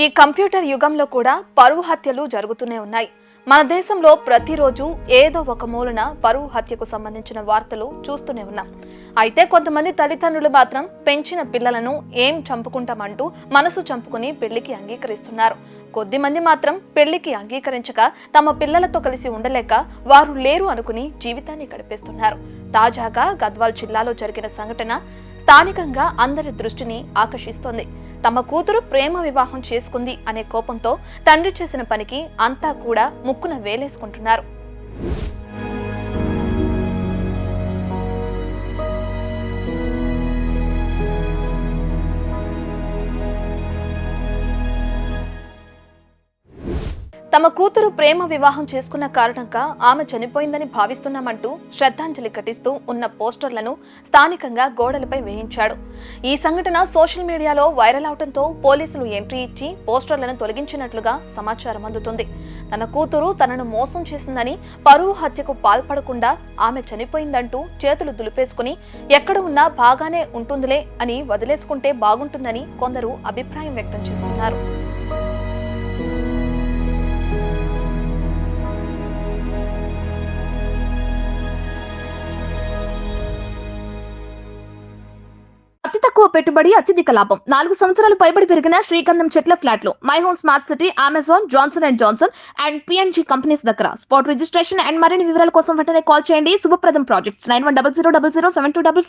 ఈ కంప్యూటర్ యుగంలో కూడా పరువు హత్యలు జరుగుతూనే ఉన్నాయి. మన దేశంలో ప్రతిరోజు ఏదో ఒక మూలన పరువు హత్యకు సంబంధించిన వార్తలు చూస్తూనే ఉన్నాం. అయితే కొంతమంది తల్లిదండ్రులు మాత్రం పెంచిన పిల్లలను ఏం చంపుకుంటామంటూ మనసు చంపుకుని పెళ్లికి అంగీకరిస్తున్నారు. కొద్దిమంది మాత్రం పెళ్లికి అంగీకరించక తమ పిల్లలతో కలిసి ఉండలేక వారు లేరు అనుకుని జీవితాన్ని గడిపేస్తున్నారు. తాజాగా గద్వాల్ జిల్లాలో జరిగిన సంఘటన స్థానికంగా అందరి దృష్టిని ఆకర్షిస్తోంది. తమ కూతురు ప్రేమ వివాహం చేసుకుంది అనే కోపంతో తండ్రి చేసిన పనికి అంతా కూడా ముక్కున వేలేసుకుంటున్నారు. తమ కూతురు ప్రేమ వివాహం చేసుకున్న కారణంగా ఆమె చనిపోయిందని భావిస్తున్నామంటూ శ్రద్ధాంజలి ఘటిస్తూ ఉన్న పోస్టర్లను స్థానికంగా గోడలపై వేయించాడు. ఈ సంఘటన సోషల్ మీడియాలో వైరల్ అవడంతో పోలీసులు ఎంట్రీ ఇచ్చి పోస్టర్లను తొలగించినట్లుగా సమాచారం అందుతుంది. తన కూతురు తనను మోసం చేసిందని, పరువు హత్యకు పాల్పడకుండా ఆమె చనిపోయిందంటూ చేతులు దులిపేసుకుని ఎక్కడ ఉన్నా బాగానే ఉంటుందిలే అని వదిలేసుకుంటే బాగుంటుందని కొందరు అభిప్రాయం వ్యక్తం చేస్తున్నారు. అతి తక్కువ పెట్టుబడి అత్యధిక లాభం 4 సంవత్సరాలు పైబడి పెరిగిన శ్రీగంధం చెట్ల ఫ్లాట్లు my home smart city Amazon Johnson and Johnson and PNG companies దగ్గర స్పాట్ రిజిస్ట్రేషన్ అండ్ మరిన్ని వివరాల కోసం వెంటనే కాల్ చేయండి. శుభప్రదం ప్రాజెక్ట్స్ 9100007255.